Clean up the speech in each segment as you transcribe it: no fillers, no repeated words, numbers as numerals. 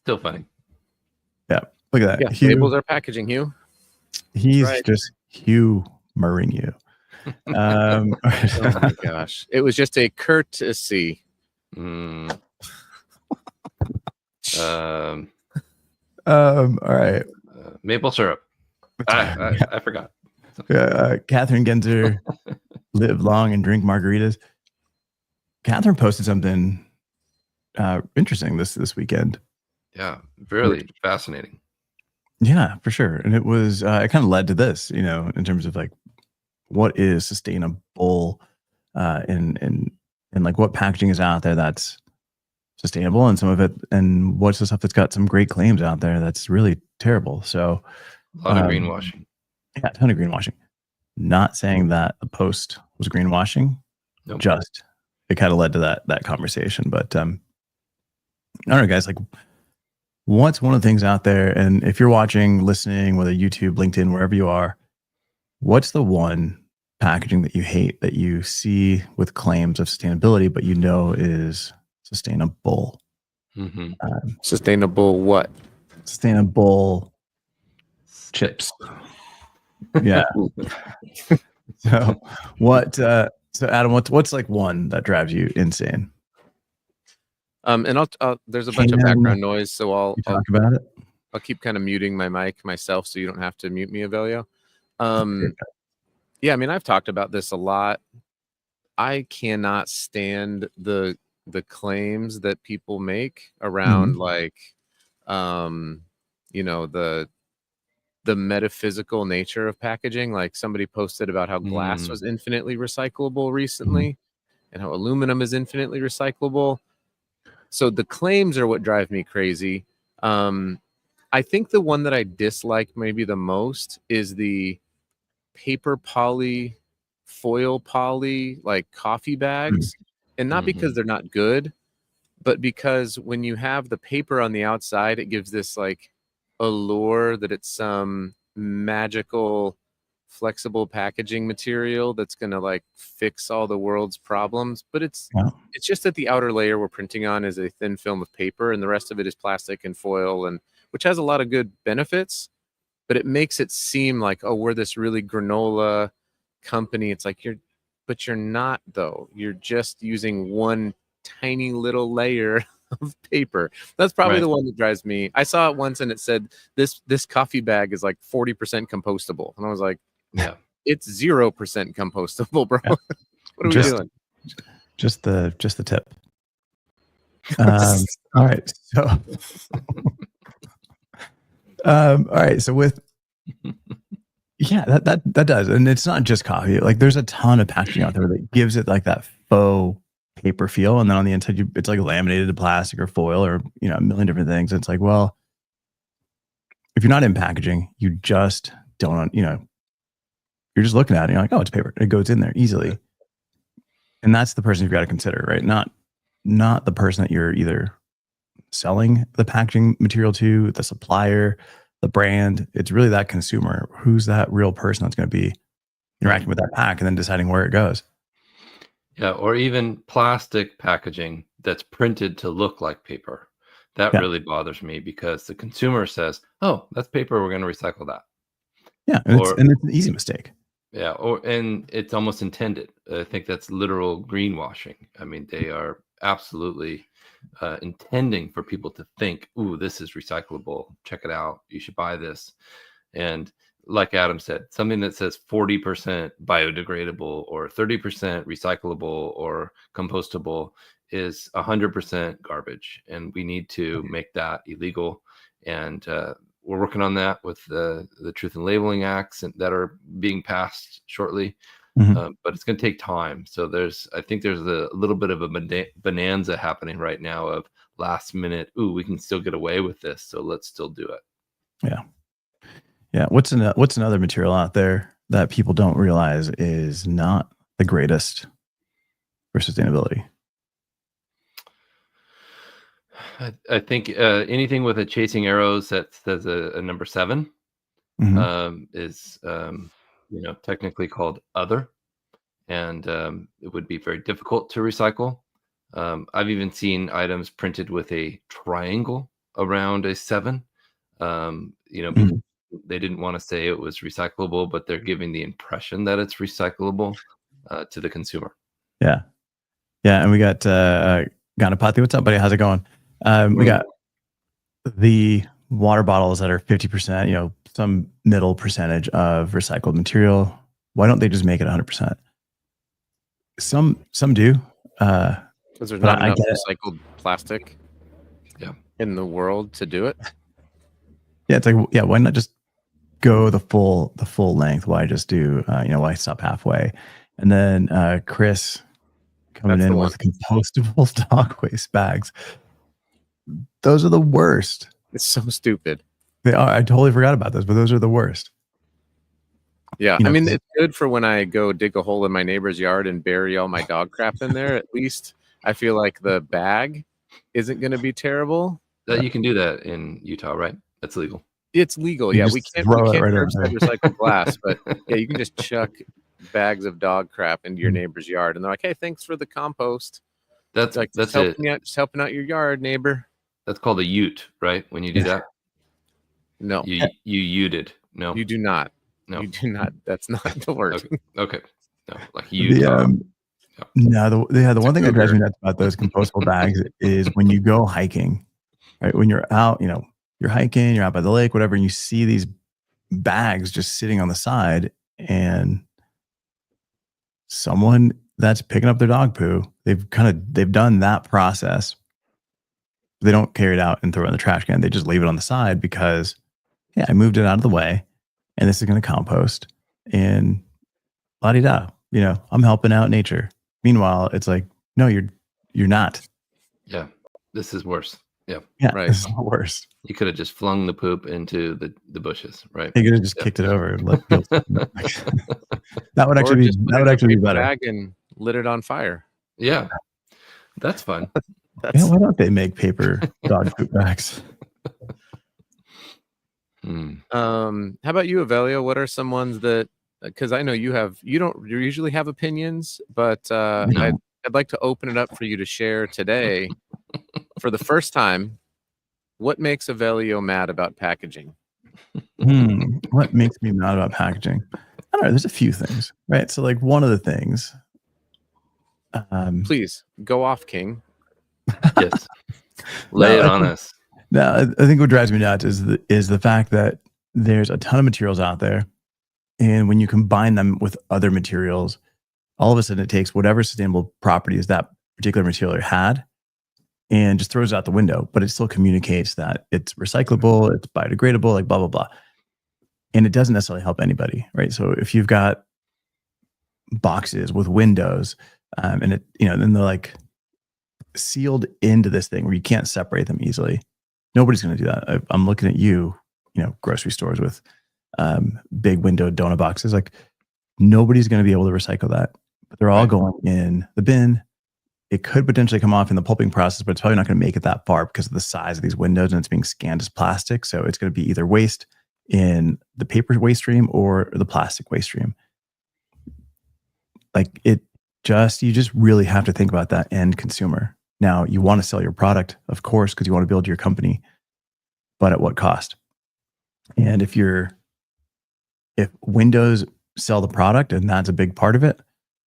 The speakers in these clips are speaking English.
Still funny. Yeah, look at that. Yeah, Hugh, labels are packaging, Hugh. he's right. just humoring you. Oh my gosh. It was just a courtesy. Mm. All right. Maple syrup. I forgot. Catherine Genzer, live long and drink margaritas. Catherine posted something interesting this weekend. Yeah, really fascinating. Yeah, for sure. And it was it kind of led to this, in terms of like what is sustainable, and like what packaging is out there that's sustainable, and some of it, and what's the stuff that's got some great claims out there that's really terrible. So a lot of greenwashing. Yeah, a ton of greenwashing. Not saying that the post was greenwashing. Nope. Just it kind of led to that conversation. But I don't know, guys, like what's one of the things out there, and if you're watching, listening, whether YouTube, LinkedIn, wherever you are, what's the one packaging that you hate that you see with claims of sustainability, but is sustainable? Mm-hmm. Sustainable what? Sustainable chips. Yeah. So what? So Adam, what's like one that drives you insane? And I'll there's a bunch of background noise, so I'll talk about it. I'll keep kind of muting my mic myself, so you don't have to mute me, Avelio. Yeah, I mean, I've talked about this a lot. I cannot stand the claims that people make around like, the metaphysical nature of packaging. Like somebody posted about how glass was infinitely recyclable recently, and how aluminum is infinitely recyclable. So the claims are what drive me crazy. I think the one that I dislike maybe the most is the paper poly, foil poly, like coffee bags. And not because they're not good, but because when you have the paper on the outside, it gives this like allure that it's some magical flexible packaging material that's going to like fix all the world's problems. But it's just that the outer layer we're printing on is a thin film of paper, and the rest of it is plastic and foil, and which has a lot of good benefits, but it makes it seem like, oh, we're this really granola company. It's like you're not, though. You're just using one tiny little layer of paper. That's probably the one that drives me. I saw it once and it said this coffee bag is like 40% compostable, and I was like, yeah, it's 0% compostable, bro. What are we doing? Just the tip. All right, so all right, so with that does, and it's not just coffee. Like there's a ton of packaging out there that gives it like that faux paper feel, and then on the inside it's like laminated to plastic or foil or a million different things. It's like, well, if you're not in packaging, you just don't, you're just looking at it, you're like, oh, it's paper, it goes in there easily. And that's the person you've got to consider, right? Not the person that you're either selling the packaging material to, the supplier, the brand. It's really that consumer. Who's that real person that's going to be interacting with that pack and then deciding where it goes? Yeah, or even plastic packaging that's printed to look like paper. That really bothers me, because the consumer says, oh, that's paper, we're going to recycle that. Yeah, and it's an easy mistake. Yeah, and it's almost intended. I think that's literal greenwashing. I mean, they are absolutely intending for people to think, ooh, this is recyclable. Check it out. You should buy this. And like Adam said, something that says 40% biodegradable or 30% recyclable or compostable is 100% garbage. And we need to make that illegal. And we're working on that with the Truth in Labeling Acts that are being passed shortly. But it's going to take time. So I think there's a little bit of a bonanza happening right now of last minute, ooh, we can still get away with this, so let's still do it. Yeah. What's another material out there that people don't realize is not the greatest for sustainability? I think anything with a chasing arrows that says a number 7 is technically called other, and it would be very difficult to recycle. I've even seen items printed with a triangle around a 7. Because Mhm. they didn't want to say it was recyclable, but they're giving the impression that it's recyclable to the consumer. Yeah. Yeah. And we got Ganapati. What's up, buddy? How's it going? We got the water bottles that are 50%, some middle percentage of recycled material. Why don't they just make it 100%? Some do. Because there's But not I enough get it. recycled plastic Yeah. in the world to do it. Yeah, it's like, yeah, why not just go the full length? Why just do why stop halfway? And then Chris coming That's the in one. with compostable dog waste bags. Those are the worst. It's so stupid. They are. I totally forgot about those, but those are the worst. Yeah, You know, I mean, 'cause- it's good for when I go dig a hole in my neighbor's yard and bury all my dog crap in there. At least I feel like the bag isn't going to be terrible. You can do that in Utah, right? That's legal. It's legal. You Yeah, just we can't throw it right over curbside there. recycle glass, but yeah, you can just chuck bags of dog crap into your neighbor's yard, and they're like, "Hey, thanks for the compost." That's Like, that's just it. helping out your yard, neighbor. That's called a ute, right? When you do that, No, you uted. No, you do not. no. You do not. That's not the word. Okay. No, like The, Utah. no, the one thing that drives me cougar. nuts about those compostable bags is when you go hiking, right? When you're out, you're hiking, you're out by the lake, whatever, and you see these bags just sitting on the side, and someone that's picking up their dog poo, they've done that process. They don't carry it out and throw it in the trash can. They just leave it on the side because, yeah, I moved it out of the way, and this is going to compost, and la-di-da. I'm helping out nature. Meanwhile, it's like, no, you're not. Yeah, this is worse. Yeah, Right. This is the worst. you could have just flung the poop into the bushes, right? You could have just kicked it over and let people. That would Or actually just put it in a be paper better. bag and lit it on fire. Yeah, that's fun. Yeah, why don't they make paper dog poop bags? How about you, Avelio? What are some ones that? Because I know you don't usually have opinions, but No. I'd like to open it up for you to share today. For the first time, what makes Avelio mad about packaging? What makes me mad about packaging? I don't know. There's a few things, right? So, like, one of the things. Please go off, King. Yes, lay it I on think- us. No, I think what drives me nuts is the fact that there's a ton of materials out there, and when you combine them with other materials, all of a sudden it takes whatever sustainable properties that particular material had and just throws it out the window. But it still communicates that it's recyclable, it's biodegradable, like blah blah blah, and it doesn't necessarily help anybody, right? So if you've got boxes with windows, and then they're like sealed into this thing where you can't separate them easily. Nobody's going to do that. I'm looking at grocery stores with big window donut boxes. Like, nobody's going to be able to recycle that. But they're all going in the bin. It could potentially come off in the pulping process, but it's probably not going to make it that far because of the size of these windows, and it's being scanned as plastic. So it's going to be either waste in the paper waste stream or the plastic waste stream. Like, you just really have to think about that end consumer. Now, you want to sell your product, of course, because you want to build your company, but at what cost? And if Windows sell the product and that's a big part of it,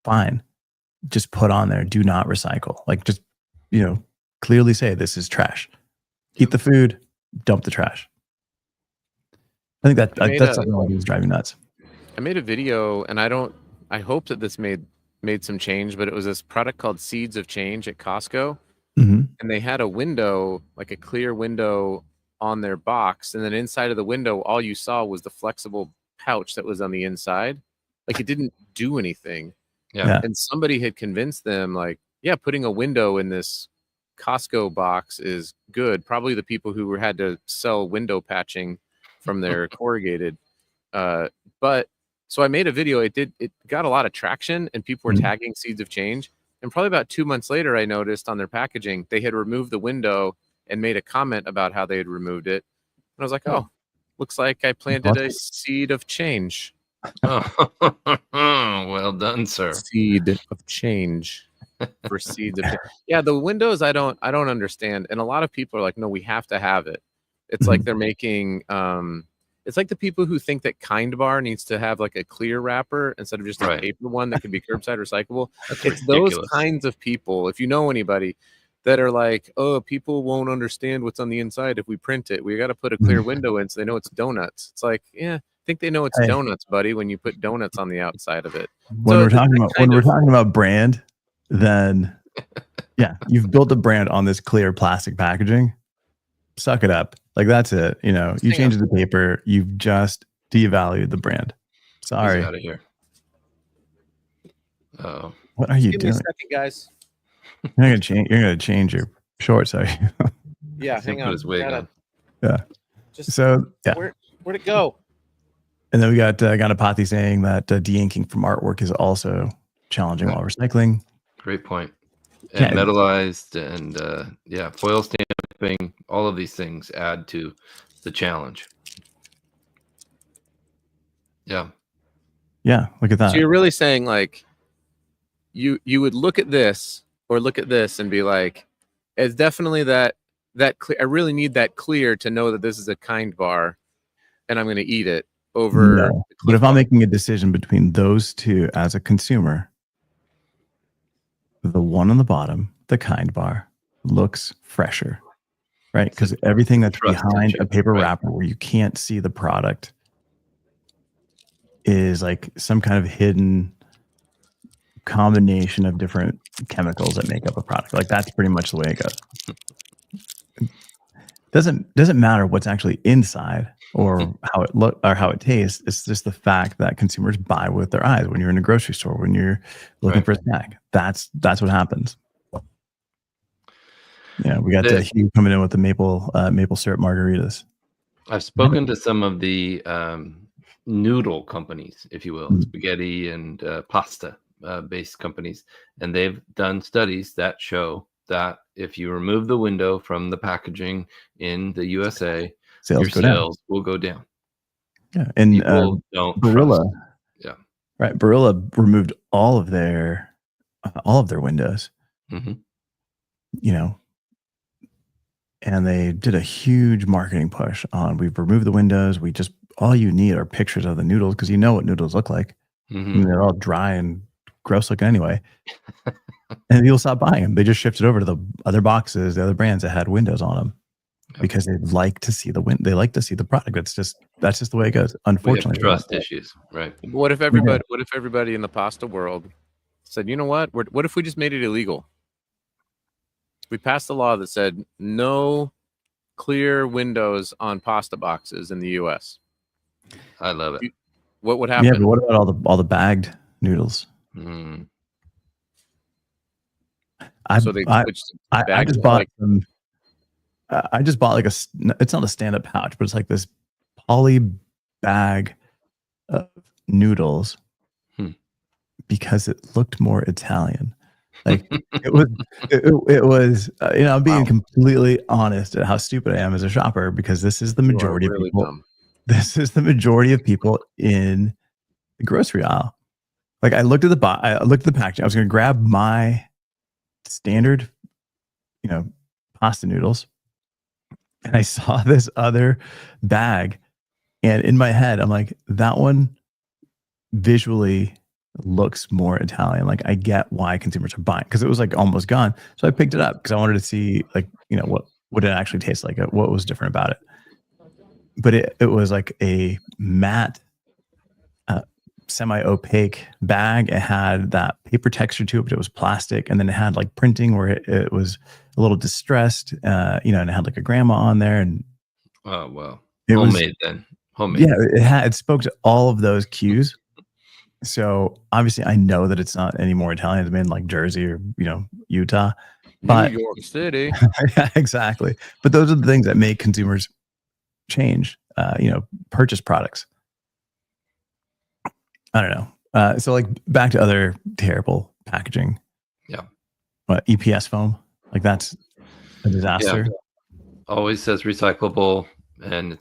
fine. Just put on there, do not recycle. Like, just, clearly say this is trash. Eat the food, dump the trash. I think that's something that is driving nuts. I made a video, and I hope that this made some change, but it was this product called Seeds of Change at Costco. Mm-hmm. And they had a window, like a clear window on their box. And then inside of the window, all you saw was the flexible pouch that was on the inside. Like, it didn't do anything. Yeah. And somebody had convinced them, like, yeah, putting a window in this Costco box is good. Probably the people who had to sell window patching from their corrugated. But so I made a video. It got a lot of traction, and people were tagging Seeds of Change. And probably about 2 months later, I noticed on their packaging, they had removed the window and made a comment about how they had removed it. And I was like, oh, looks like I planted a seed of change. Oh, well done, sir. Seed of change. for seeds. Yeah, the windows I don't understand, and a lot of people are like, no, we have to have it. It's like they're making it's like the people who think that Kind Bar needs to have like a clear wrapper instead of just a Right. paper one that could be curbside recyclable. That's It's those ridiculous. kinds of people, if you know anybody, that are like, oh, people won't understand what's on the inside if we print it. We got to put a clear window in so they know it's donuts. It's like, yeah, I think they know it's Hey. donuts, buddy, when you put donuts on the outside of it. When So we're talking about kind of- brand, then yeah, you've built a brand on this clear plastic packaging. Suck it up. Like that's it. You know, you Hang change the paper, you've just devalued the brand. Sorry. Out of here. Oh, What are you Give me a doing? second, guys. You're gonna change your shorts, are you? Yeah, he's gonna hang put on. his wig Gotta- on. Yeah. Just So yeah. where'd it go? And then we got Ganapathy saying that de-inking from artwork is also challenging while recycling. Great point. Yeah. And metallized and foil stamping, all of these things add to the challenge. Yeah. Yeah, look at that. So you're really saying like you would look at this or look at this and be like, it's definitely that clear. I really need that clear to know that this is a Kind Bar, and I'm going to eat it over. No. But if I'm making a decision between those two as a consumer, the one on the bottom, the Kind Bar, looks fresher, right? Because everything that's trust behind issue, a paper right. wrapper where you can't see the product is like some kind of hidden combination of different chemicals that make up a product. Like that's pretty much the way it goes. Doesn't matter what's actually inside or how it look or how it tastes. It's just the fact that consumers buy with their eyes when you're in a grocery store, when you're looking Right. for a snack. That's what happens. Yeah, we got The- Hugh coming in with the maple syrup margaritas. I've spoken to some of the noodle companies, if you will, Mm. spaghetti and pasta based companies, and they've done studies that show that if you remove the window from the packaging in the USA, Sales your go down. sales will go down. Yeah, and People don't Barilla, trust. Yeah. right? Barilla removed all of their windows. Mhm. You know, and they did a huge marketing push on we've removed the windows. We just all you need are pictures of the noodles because you know what noodles look like. I Mhm. mean, they're all dry and gross looking anyway. And people stopped buying them. They just shifted over to the other boxes, the other brands that had windows on them Yep. because they like to see the They like to see the product. That's just the way it goes. We have Unfortunately, trust issues, right? What if everybody in the pasta world said, you know what? What if we just made it illegal? We passed a law that said no clear windows on pasta boxes in the U.S. I love it. What would yeah, happen? but what about all the bagged noodles? Mm. I So they I, switched to I bags just of, bought like, some. I just bought like it's not a stand-up pouch, but it's like this poly bag of noodles because it looked more Italian. Like it was, I'm being Wow. completely honest at how stupid I am as a shopper because this is the you are majority really of people. dumb. This is the majority of people in the grocery aisle. Like I looked at the packaging. I was going to grab my standard, pasta noodles. And I saw this other bag. And in my head, I'm like, that one visually looks more Italian. Like I get why consumers are buying because it was like almost gone. So I picked it up because I wanted to see what it actually tastes like, what was different about it. But it was like a matte, semi-opaque bag. It had that paper texture to it, but it was plastic. And then it had like printing where it was a little distressed, and it had like a grandma on there. And Oh well, it was homemade then. Homemade. yeah, it spoke to all of those cues. So obviously I know that it's not any more Italian. It's made in like Jersey or, Utah. But New York City. yeah, exactly. But those are the things that make consumers change, purchase products. I don't know. So like back to other terrible packaging. Yeah. What, EPS foam? Like that's a disaster. Always says recyclable, and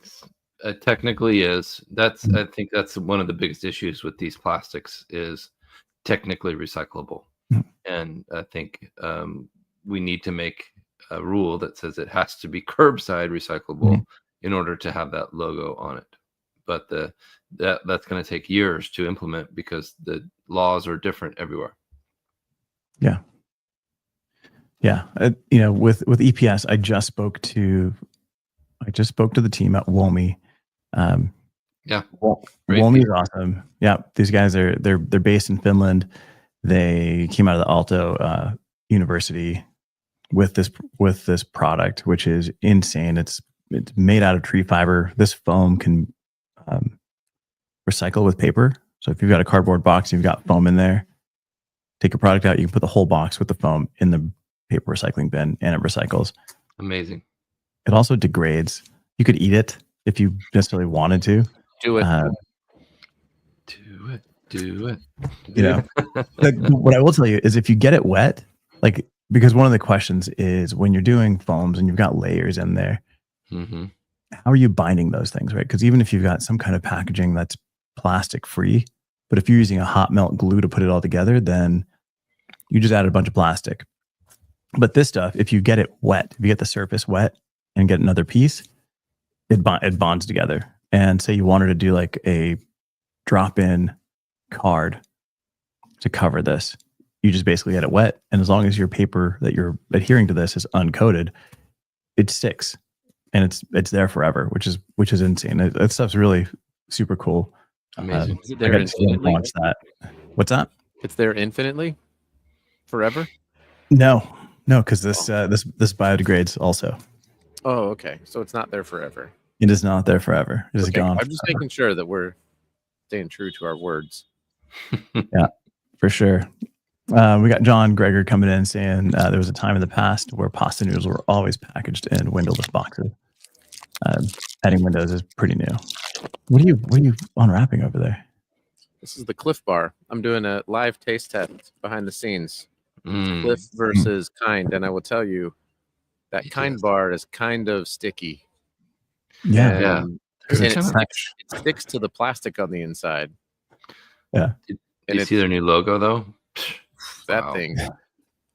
it technically is. I think that's one of the biggest issues with these plastics is technically recyclable. Mhm. And I think we need to make a rule that says it has to be curbside recyclable Mhm. in order to have that logo on it. But that's going to take years to implement because the laws are different everywhere. Yeah. Yeah. With EPS, I just spoke to the team at Womi. Yeah, great Womi is people. awesome. Yeah, these guys they're based in Finland. They came out of the Aalto University with this product, which is insane. It's made out of tree fiber. This foam can recycle with paper. So if you've got a cardboard box, you've got foam in there. Take your product out, you can put the whole box with the foam in the paper recycling bin, and it recycles. Amazing. It also degrades. You could eat it if you necessarily wanted to. Do it. Do it. You know, what I will tell you is if you get it wet, like, because one of the questions is when you're doing foams and you've got layers in there, Mm-hmm. how are you binding those things, right? Because even if you've got some kind of packaging that's plastic free, but if you're using a hot melt glue to put it all together, then you just added a bunch of plastic. But this stuff, if you get it wet, if you get the surface wet and get another piece, it bonds together. And say you wanted to do like a drop-in card to cover this, you just basically get it wet, and as long as your paper that you're adhering to this is uncoated, it sticks, and it's there forever, which is insane. That stuff's really super cool. Amazing. Is it I there got to infinitely? launch that. What's that? It's there infinitely, forever. No, because this biodegrades also. Oh, okay. So it's not there forever. It is not there forever. It is Okay, gone. I'm just making sure that we're staying true to our words. For sure. We got John Greger coming in saying there was a time in the past where pasta noodles were always packaged in windowless boxes. Adding windows is pretty new. What are you unwrapping over there? This is the Cliff Bar. I'm doing a live taste test behind the scenes. Mm. Cliff versus Kind, and I will tell you that Kind bar is kind of sticky. Yeah, Yeah. And because and it's it's fresh. it sticks to the plastic on the inside. Yeah. Did And you see their new logo though? that Wow. thing.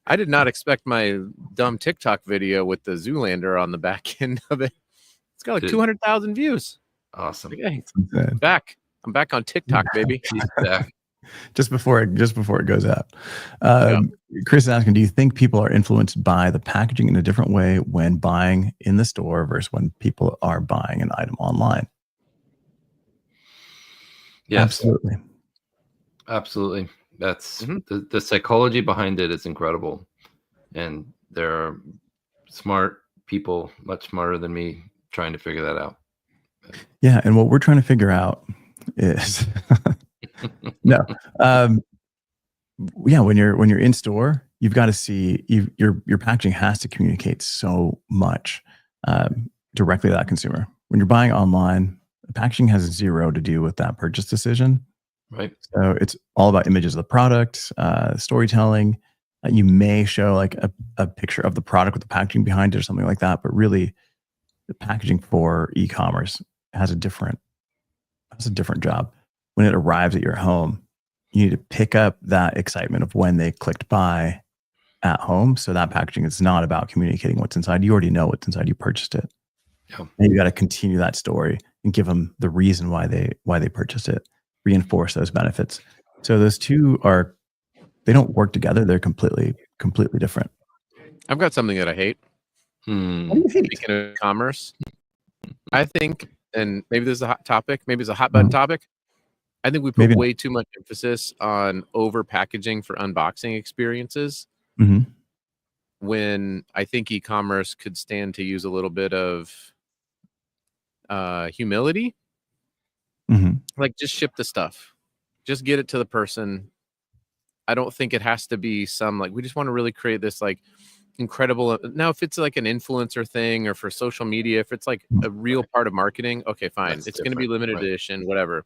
I did not expect my dumb TikTok video with the Zoolander on the back end of it. It's got like Dude. 200,000 views. Awesome. Okay, Insane. back. I'm back on TikTok, baby. He's back. Just before it goes out. Chris is asking, do you think people are influenced by the packaging in a different way when buying in the store versus when people are buying an item online? Yes, Absolutely. That's Mhm. the psychology behind it is incredible, and there are smart people, much smarter than me, trying to figure that out. Yeah, and what we're trying to figure out is no. Yeah, when you're in store, you've got to see your packaging has to communicate so much directly to that consumer. When you're buying online, the packaging has zero to do with that purchase decision. Right? So it's all about images of the product, storytelling. You may show like a picture of the product with the packaging behind it or something like that, but really, the packaging for e-commerce has a different job. When it arrives at your home, you need to pick up that excitement of when they clicked buy at home. So that packaging is not about communicating what's inside. You already know what's inside. You purchased it. Yeah. And you got to continue that story and give them the reason why they purchased it. Reinforce those benefits. So those two they don't work together. They're completely different. I've got something that I hate. Hmm. What do you hate? Speaking of commerce, I think, and maybe this is a hot topic, maybe it's a hot button topic. I think we put Maybe not. way too much emphasis on over packaging for unboxing experiences Mhm. when I think e-commerce could stand to use a little bit of humility. Mhm. Like, just ship the stuff, just get it to the person. I don't think it has to be some like we just want to really create this like incredible. Now, if it's like an influencer thing or for social media, if it's like a real part of marketing, okay, fine. That's It's going to be different, limited right. edition, whatever.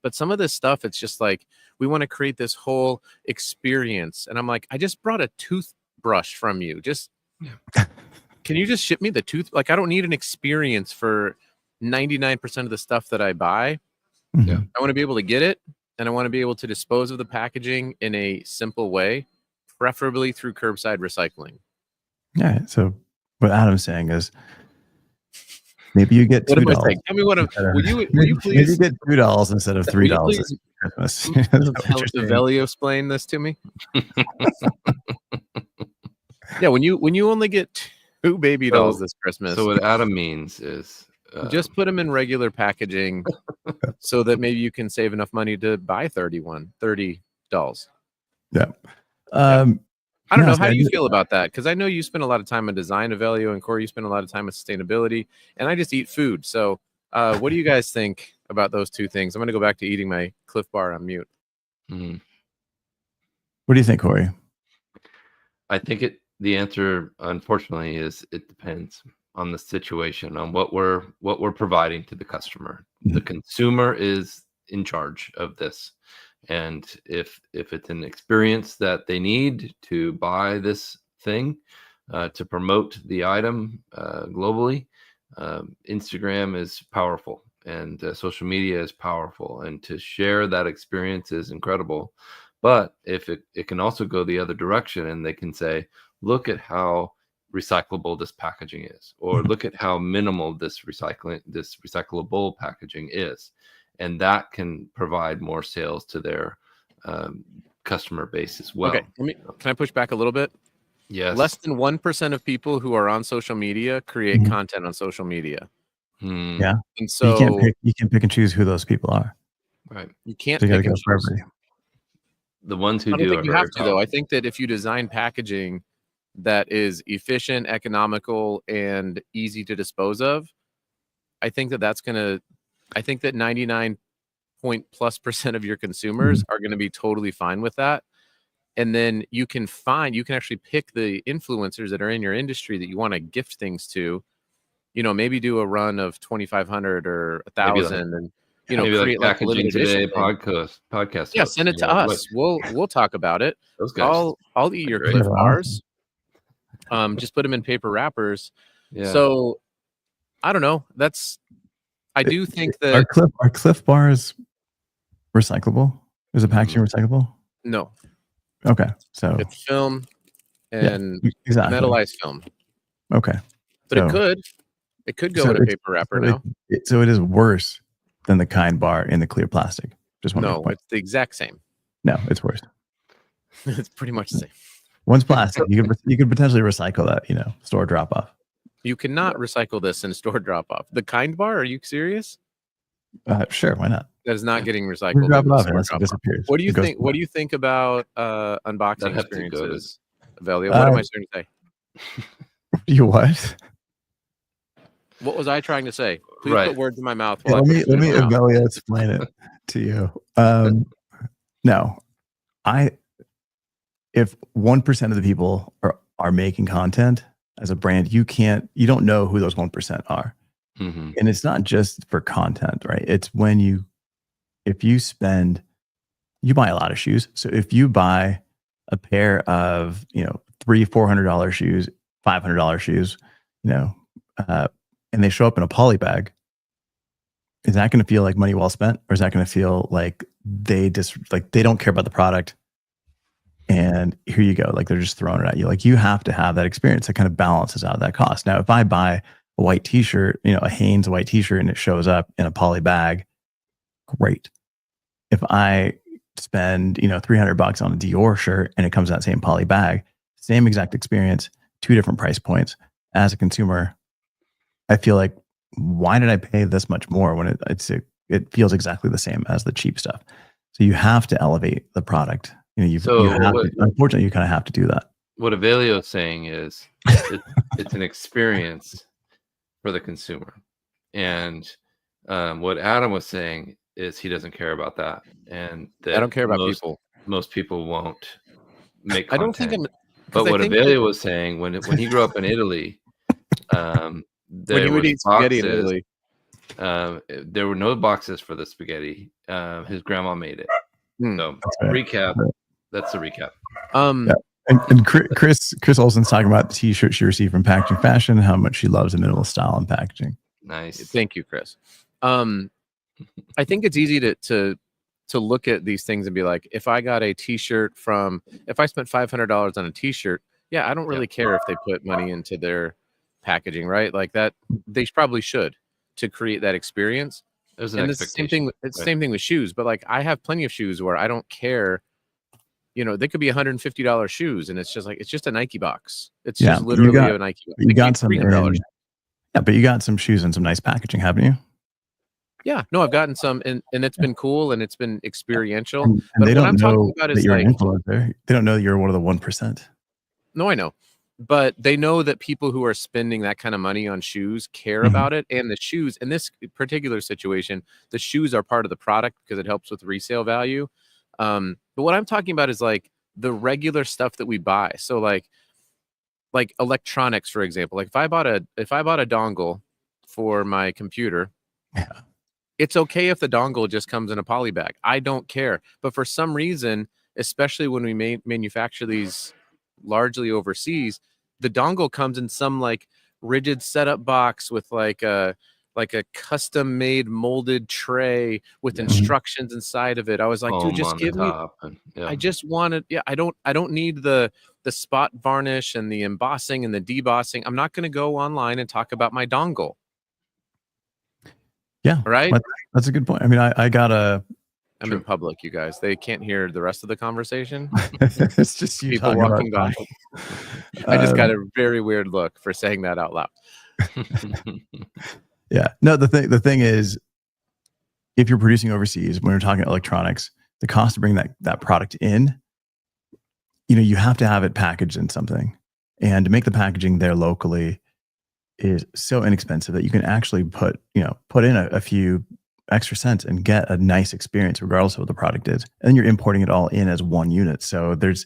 But some of this stuff, it's just like we want to create this whole experience, and I'm like, I just brought a toothbrush from you. Just can you just ship me the tooth? Like, I don't need an experience for 99% of the stuff that I buy. Mhm. Yeah. I want to be able to get it, and I want to be able to dispose of the packaging in a simple way, preferably through curbside recycling. Yeah. So what Adam's saying is maybe you get What am I $2. saying? Tell me what I'm. Will you Maybe please you get $2 instead of will $3 you at please Christmas. That's what you're saying. Velio explain this to me? Yeah, when you only get 2 baby dolls this Christmas, So what Adam means is just put them in regular packaging so that maybe you can save enough money to buy 30 dolls. Yeah. I don't No, know. so How I do you do- feel about that? Because I know you spend a lot of time on design of Velio, and Corey, you spend a lot of time on sustainability, and I just eat food. So what do you guys think about those two things? I'm going to go back to eating my Cliff Bar on mute. mhm. What do you think, Corey? I think the answer, unfortunately, is it depends on the situation, on what we're providing to the customer. The consumer is in charge of this, and if it's an experience that they need to buy this thing to promote the item globally, Instagram is powerful, and social media is powerful, and to share that experience is incredible. But if it can also go the other direction, and they can say, look at how recyclable this packaging is, or look at how minimal this recyclable packaging is, and that can provide more sales to their customer base as well. Okay, can I push back a little bit? Yes. Less than 1% of people who are on social media create Mhm. content on social media. Yeah. And So so you can't pick and choose who those people are. Right. you can't So you got to pick go and for choose. everybody. The ones who I don't do think are you very have to, though. I powerful. think that if you design packaging that is efficient, economical, and easy to dispose of, I think that that's going to, I think that 99+ % of your consumers are going to be totally fine with that. And then you can actually pick the influencers that are in your industry that you want to gift things to, maybe do a run of 2,500 or 1,000 and, Maybe create like a Packaging limited Today edition thing. podcast. Yeah, hosts, send it to what- us. We'll talk about it. those guys. I'll eat your Great. Cliff They're Bars. Just put them in paper wrappers. Yeah. So I don't know. I do think Are that Cliff Bars recyclable? Is the packaging recyclable? no, Okay. So it's film and exactly. metallized film, Okay. but So- it could go so in a it's- paper wrapper so now. So it is worse than the kind bar in the clear plastic. Just one No, point. it's the exact same. No, it's worse. It's pretty much the same. One's plastic. You could potentially recycle that, store drop off. You cannot recycle this in store drop off. The kind bar? Are you serious? Sure, why not? That is not getting You recycled. drop in it the off store unless it drop-off. disappears. What do you It goes think? What do you think about unboxing That'd have to go to- experiences, Velio? What am I trying to say? You what? What was I trying to say? Please Right. put words in my mouth. Yeah, While let I me put food in my mouth. Evelia explain it to you. No, if 1% of the people are making content as a brand, you don't know who those 1% are. Mhm. And it's not just for content, right? It's if you buy a lot of shoes. So if you buy a pair of, $300-$400 shoes, $500 shoes, and they show up in a poly bag, is that going to feel like money well spent? Or is that going to feel like they don't care about the product? And here you go. Like they're just throwing it at you. Like you have to have that experience that kind of balances out that cost. Now, if I buy a white t-shirt, a Hanes white t-shirt, and it shows up in a poly bag, great. If I spend, $300 on a Dior shirt and it comes in that same poly bag, same exact experience, 2 different price points. As a consumer, I feel like, why did I pay this much more when it feels exactly the same as the cheap stuff? So you have to elevate the product. Unfortunately, you kind of have to do that. What Avelio is saying is it's an experience for the consumer. And what Adam was saying is he doesn't care about that. And that I don't care about people. Most people won't make I content. don't think I'm. But what think Avelio was saying, when he grew up in Italy, when there you would was eat spaghetti in boxes. Italy, There were no boxes for the spaghetti. His grandma made it. Hmm. So right. recap. That's the recap. And Chris Olsen's talking about the t-shirt she received from Packaging Fashion, how much she loves the minimalist style and packaging. Nice. Thank you, Chris. I think it's easy to to look at these things and be like, if I got a t-shirt if I spent $500 on a t-shirt, yeah, I don't really care if they put money into their packaging, right? Like that, they probably should, to create that experience. There's an And it's the same thing. It's the same thing with shoes. But like, I have plenty of shoes where I don't care. You know, they could be $150 shoes, and it's just a Nike box. It's just literally a Nike box. You got some $300. Yeah, but you got some shoes and some nice packaging, haven't you? Yeah, no, I've gotten some, and it's been cool, and it's been experiential. And but they what don't I'm talking know about that is you're like, an influencer. They don't know that you're one of the 1%. no, I know, but they know that people who are spending that kind of money on shoes care about it, and the shoes in this particular situation, the shoes are part of the product because it helps with resale value. But what I'm talking about is like the regular stuff that we buy. So like electronics, for example. Like if I bought a dongle for my computer, it's okay if the dongle just comes in a poly bag. I don't care. But for some reason, especially when we manufacture these largely overseas, the dongle comes in some like rigid setup box with like a custom made molded tray with instructions inside of it. I was like, dude, just give me. I just wanted. Yeah, I don't need the spot varnish and the embossing and the debossing. I'm not going to go online and talk about my dongle. Yeah, right. That's a good point. I mean, I got a. I'm in public, you guys. They can't hear the rest of the conversation. It's just you people walking by. I just got a very weird look for saying that out loud. Yeah. No, the thing is, if you're producing overseas, when we're talking electronics, the cost to bring that product in, you know, you have to have it packaged in something, and to make the packaging there locally is so inexpensive that you can actually put in a few extra cents and get a nice experience regardless of what the product is. And then you're importing it all in as one unit. So there's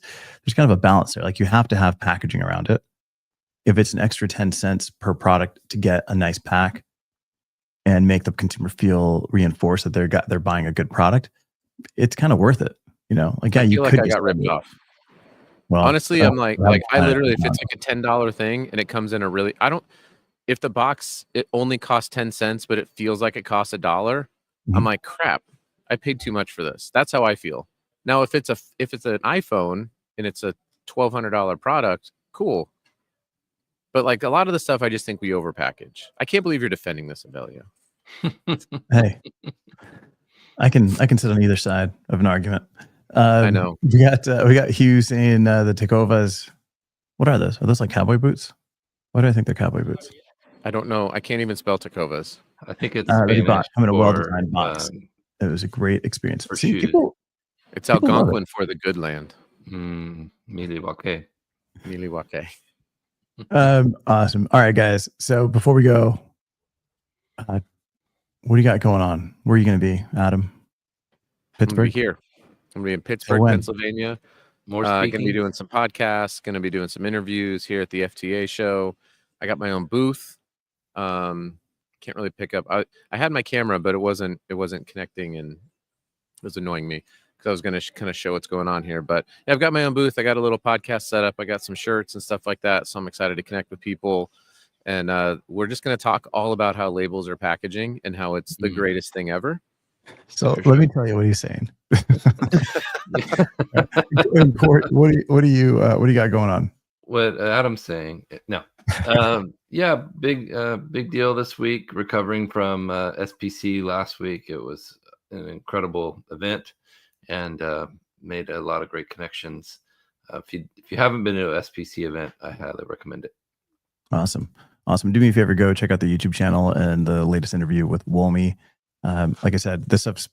kind of a balance there. Like you have to have packaging around it. If it's an extra 10 cents per product to get a nice pack and make the consumer feel reinforced that they're buying a good product, it's kind of worth it. You know, like, yeah, I feel like I got ripped off. Well, honestly, I'm like I literally, if it's like a $10 thing and it comes in if the box, it only costs 10 cents, but it feels like it costs $1, I'm like, crap, I paid too much for this. That's how I feel. Now, if it's an iPhone and it's a $1,200 product, cool. But like a lot of the stuff, I just think we overpackage. I can't believe you're defending this, Avelio. Hey, I can sit on either side of an argument. I know. We got Hugh saying the Tecovas. What are those? Are those like cowboy boots? Why do I think they're cowboy boots? I don't know. I can't even spell Tecovas. I think it's I'm in a well-designed box. It was a great experience. See, it's Algonquin for the good land. Miliwake. Awesome. All right, guys. So before we go, what do you got going on? Where are you going to be, Adam? Pittsburgh? I'm here. I'm going to be in Pittsburgh, Pennsylvania. Going to be doing some podcasts. Going to be doing some interviews here at the FTA show. I got my own booth. Can't really pick up. I had my camera, but it wasn't connecting, and it was annoying me because I was going to kind of show what's going on here. But yeah, I've got my own booth. I got a little podcast set up. I got some shirts and stuff like that. So I'm excited to connect with people. And we're just going to talk all about how labels are packaging and how it's the greatest thing ever. So let me tell you what he's saying. Court, what do you got going on? What Adam's saying? No. Yeah, big deal this week. Recovering from SPC last week. It was an incredible event and made a lot of great connections. If you haven't been to an SPC event, I highly recommend it. Awesome. Do me a favor, go check out the YouTube channel and the latest interview with Wolmy. Like I said, this stuff's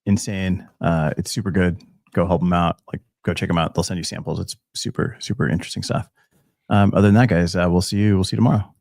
insane. It's super good. Go help them out. Like, go check them out. They'll send you samples. It's super, super interesting stuff. Other than that, guys, we'll see you tomorrow.